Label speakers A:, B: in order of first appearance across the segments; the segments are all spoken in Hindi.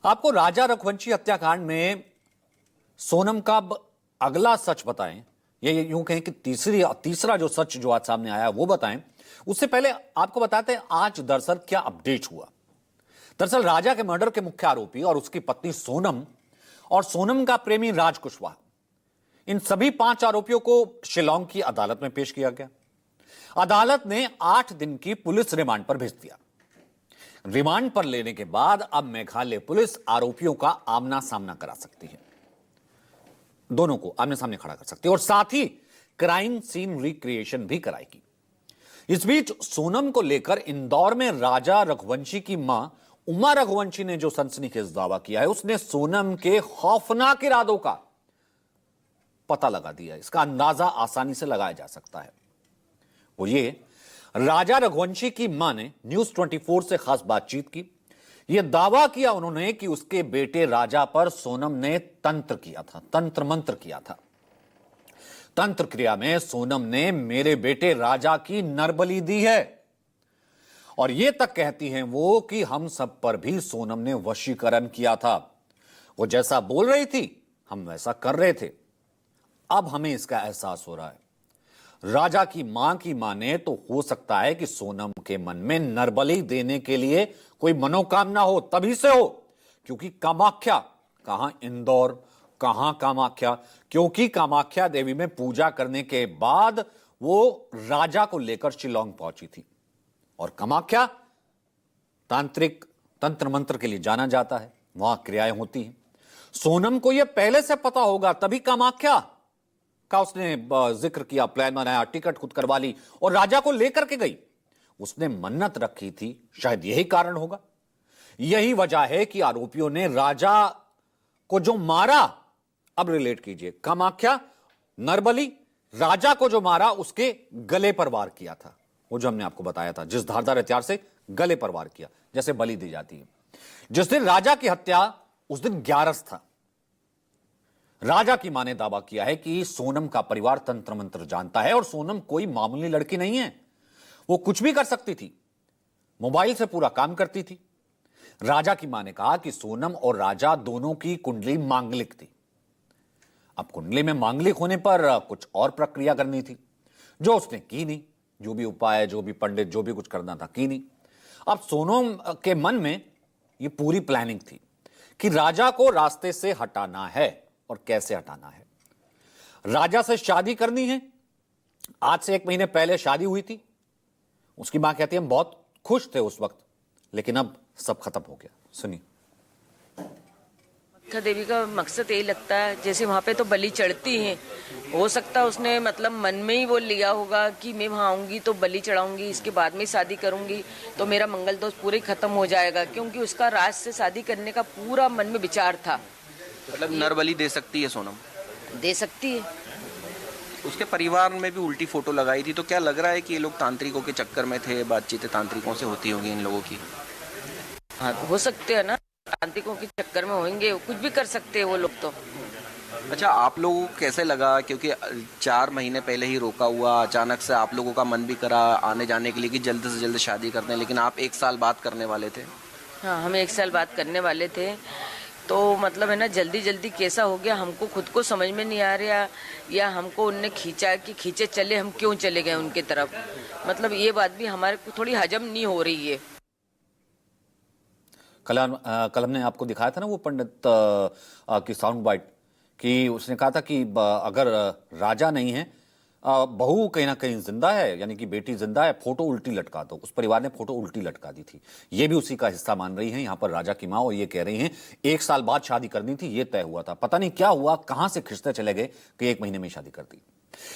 A: आपको राजा रघुवंशी हत्याकांड में सोनम का अगला सच बताएं, ये यूं कहें कि तीसरा जो सच जो आज सामने आया वो बताएं। उससे पहले आपको बताते हैं आज दरअसल क्या अपडेट हुआ। दरअसल राजा के मर्डर के मुख्य आरोपी और उसकी पत्नी सोनम और सोनम का प्रेमी राज कुशवाहा, इन सभी 5 आरोपियों को शिलांग की अदालत में पेश किया गया। अदालत ने 8 दिन की पुलिस रिमांड पर भेज दिया। रिमांड पर लेने के बाद अब मेघालय पुलिस आरोपियों का आमना सामना करा सकती है, दोनों को आमने सामने खड़ा कर सकती है और साथ ही क्राइम सीन रिक्रिएशन भी कराएगी। इस बीच सोनम को लेकर इंदौर में राजा रघुवंशी की मां उमा रघुवंशी ने जो सनसनीखेज दावा किया है, उसने सोनम के खौफनाक इरादों का पता लगा दिया। इसका अंदाजा आसानी से लगाया जा सकता है। वो ये, राजा रघुवंशी की मां ने न्यूज 24 से खास बातचीत की। यह दावा किया उन्होंने कि उसके बेटे राजा पर सोनम ने तंत्र किया था, तंत्र मंत्र किया था। तंत्र क्रिया में सोनम ने मेरे बेटे राजा की नरबली दी है और यह तक कहती हैं वो कि हम सब पर भी सोनम ने वशीकरण किया था। वो जैसा बोल रही थी हम वैसा कर रहे थे। अब हमें इसका एहसास हो रहा है। राजा की मां की माने तो हो सकता है कि सोनम के मन में नरबली देने के लिए कोई मनोकामना हो, तभी से हो। क्योंकि कामाख्या, कहां इंदौर, कहां कामाख्या, क्योंकि कामाख्या देवी में पूजा करने के बाद वो राजा को लेकर शिलांग पहुंची थी और कामाख्या तांत्रिक तंत्र मंत्र के लिए जाना जाता है, वहां क्रियाएं होती हैं। सोनम को यह पहले से पता होगा, तभी कामाख्या का उसने जिक्र किया, प्लान बनाया, टिकट खुद करवा ली और राजा को लेकर के गई। उसने मन्नत रखी थी, शायद यही कारण होगा। यही वजह है कि आरोपियों ने राजा को जो मारा, अब रिलेट कीजिए, कामाख्या, नरबली, राजा को जो मारा उसके गले पर वार किया था। वो जो हमने आपको बताया था, जिस धारदार हथियार से गले पर वार किया, जैसे बलि दी जाती है। जिस दिन राजा की हत्या, उस दिन 11 था। राजा की मां ने दावा किया है कि सोनम का परिवार तंत्र मंत्र जानता है और सोनम कोई मामूली लड़की नहीं है। वो कुछ भी कर सकती थी, मोबाइल से पूरा काम करती थी। राजा की मां ने कहा कि सोनम और राजा दोनों की कुंडली मांगलिक थी। अब कुंडली में मांगलिक होने पर कुछ और प्रक्रिया करनी थी, जो उसने की नहीं। जो भी उपाय, जो भी पंडित, जो भी कुछ करना था, की नहीं। अब सोनम के मन में यह पूरी प्लानिंग थी कि राजा को रास्ते से हटाना है और कैसे हटाना है। राजा से शादी करनी है। आज से 1 महीने पहले शादी हुई थी। उसकी मां कहती है हम बहुत खुश थे उस वक्त, लेकिन अब सब खत्म हो गया। सुनिए।
B: देवी का मकसद यही लगता है, जैसे वहाँ पे तो बलि चढ़ती है, हो सकता है उसने मतलब मन में ही वो लिया होगा कि मैं वहाँ आऊंगी तो बलि चढ़ाऊंगी, इसके बाद में शादी करूंगी तो मेरा मंगल दोष पूरे खत्म हो जाएगा। क्योंकि उसका राज से शादी करने का पूरा मन में विचार था।
C: मतलब नरबली दे सकती है सोनम?
B: दे सकती है।
C: उसके परिवार में भी उल्टी फोटो लगाई थी, तो क्या लग रहा है कि ये लोग तांत्रिकों के चक्कर में थे? बातचीतें तांत्रिकों से होती होंगी इन लोगों की।
B: हाँ, हो सकते है ना, तांत्रिकों के चक्कर में होंगे, कुछ भी कर सकते हैं वो लोग तो।
C: अच्छा, आप लोगों को कैसे लगा? क्योंकि 4 महीने पहले ही रोका हुआ, अचानक से आप लोगों का मन भी करा आने जाने के लिए कि जल्द से जल्द शादी करते हैं, लेकिन आप 1 साल बाद करने वाले थे।
B: हाँ, हम 1 साल बाद करने वाले थे। तो मतलब है ना, जल्दी जल्दी कैसा हो गया हमको खुद को समझ में नहीं आ रहा, या हमको उनने खींचा कि खींचे चले, हम क्यों चले गए उनके तरफ। मतलब ये बात भी हमारे को थोड़ी हजम नहीं हो रही है।
A: कल हमने आपको दिखाया था ना वो पंडित की साउंड बाइट, कि उसने कहा था कि अगर राजा नहीं है, बहू कहीं ना कहीं जिंदा है, यानी कि बेटी जिंदा है, फोटो उल्टी लटका दो। उस परिवार ने फोटो उल्टी लटका दी थी। ये भी उसी का हिस्सा मान रही हैं यहाँ पर राजा की मां, और ये कह रही हैं 1 साल बाद शादी करनी थी, ये तय हुआ था। पता नहीं क्या हुआ, कहां से खिंचते चले गए कि 1 महीने में शादी कर दी।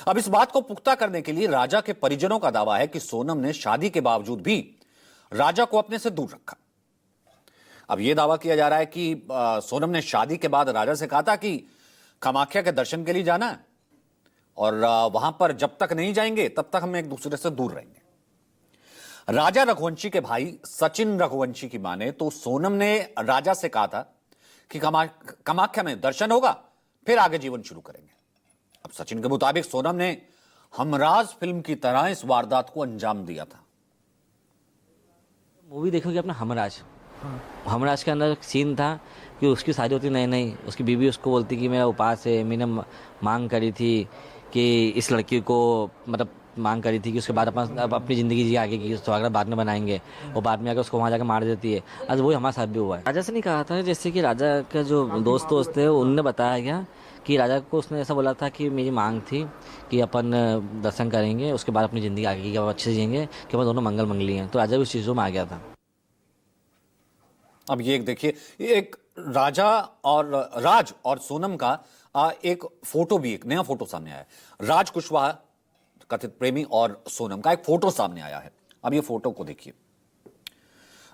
A: अब इस बात को पुख्ता करने के लिए राजा के परिजनों का दावा है कि सोनम ने शादी के बावजूद भी राजा को अपने से दूर रखा। अब यह दावा किया जा रहा है कि सोनम ने शादी के बाद राजा से कहा था कि कामाख्या के दर्शन के लिए जाना है और वहां पर जब तक नहीं जाएंगे तब तक हम एक दूसरे से दूर रहेंगे। राजा रघुवंशी के भाई सचिन रघुवंशी की माने तो सोनम ने राजा से कहा था कि कामाख्या में दर्शन होगा, फिर आगे जीवन शुरू करेंगे। अब सचिन के मुताबिक सोनम ने हमराज फिल्म की तरह इस वारदात को अंजाम दिया था।
D: मूवी देखोगे अपना हमराज, हमराज के अंदर सीन था कि उसकी शादी होती नहीं नहीं, उसकी बीवी उसको बोलती कि मेरा उपास है, मैंने मांग करी थी कि इस लड़की को मतलब मांग करी थी कि उसके बाद अब अपनी ज़िंदगी जी आगे की स्वागत बाद में बनाएंगे, और बाद में आकर उसको वहाँ जाकर मार देती है। आज वही हमारे साथ भी हुआ है। राजा से नहीं कहा था, जैसे कि राजा का जो दोस्त थे उनने बताया गया कि राजा को उसने ऐसा बोला था कि मेरी मांग थी कि अपन दर्शन करेंगे, उसके बाद अपनी ज़िंदगी आगे की अच्छे से जिएंगे, कि अपन दोनों मंगल मंगली हैं। तो राजा भी उस चीज़ों में आ गया था।
A: अब ये देखिए, एक राज और सोनम का एक फोटो भी, एक नया फोटो सामने आया है। राज कुशवाहा कथित प्रेमी और सोनम का एक फोटो सामने आया है। अब ये फोटो को देखिए,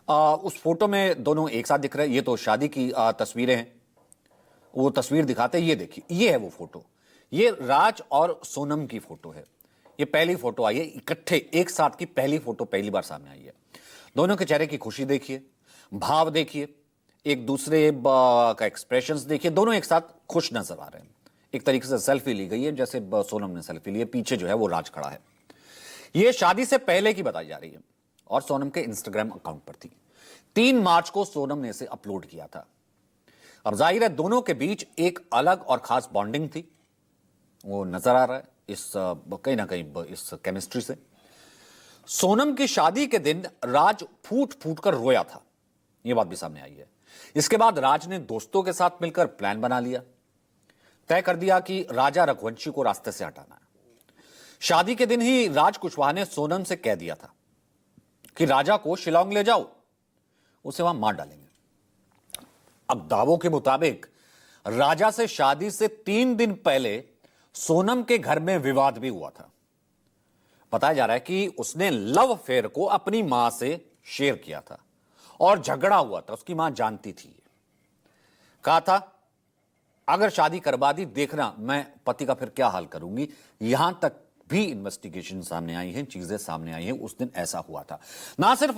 A: उस फोटो में दोनों एक साथ दिख रहे हैं। ये तो शादी की तस्वीरें हैं, वो तस्वीर दिखाते हैं। ये देखिए, ये है वो फोटो, ये राज और सोनम की फोटो है। ये पहली फोटो आई है इकट्ठे एक साथ की, पहली फोटो पहली बार सामने आई है। दोनों के चेहरे की खुशी देखिए, भाव देखिए, एक दूसरे का एक्सप्रेशंस देखिए, दोनों एक साथ खुश नजर आ रहे हैं। एक तरीके से सेल्फी ली गई है, जैसे सोनम ने सेल्फी ली है। पीछे जो है वो राज खड़ा है। ये शादी से पहले की बताई जा रही है और सोनम के इंस्टाग्राम अकाउंट पर थी। 3 मार्च को सोनम ने इसे अपलोड किया था। अब जाहिर है दोनों के बीच एक अलग और खास बॉन्डिंग थी, वो नजर आ रहा है इस कहीं ना कहीं इस केमिस्ट्री से। सोनम की शादी के दिन राज फूट फूट कर रोया था, यह बात भी सामने आई है। इसके बाद राज ने दोस्तों के साथ मिलकर प्लान बना लिया, तय कर दिया कि राजा रघुवंशी को रास्ते से हटाना है। शादी के दिन ही राज कुशवाहा ने सोनम से कह दिया था कि राजा को शिलांग ले जाओ, उसे वहां मार डालेंगे। अब दावों के मुताबिक राजा से शादी से 3 दिन पहले सोनम के घर में विवाद भी हुआ था। बताया जा रहा है कि उसने लव अफेयर को अपनी मां से शेयर किया था और झगड़ा हुआ था। उसकी मां जानती थी, कहा था अगर शादी करवा दी देखना मैं पति का फिर क्या हाल करूंगी। यहां तक भी इन्वेस्टिगेशन सामने आई है, चीजें सामने आई हैं। उस दिन ऐसा हुआ था। ना सिर्फ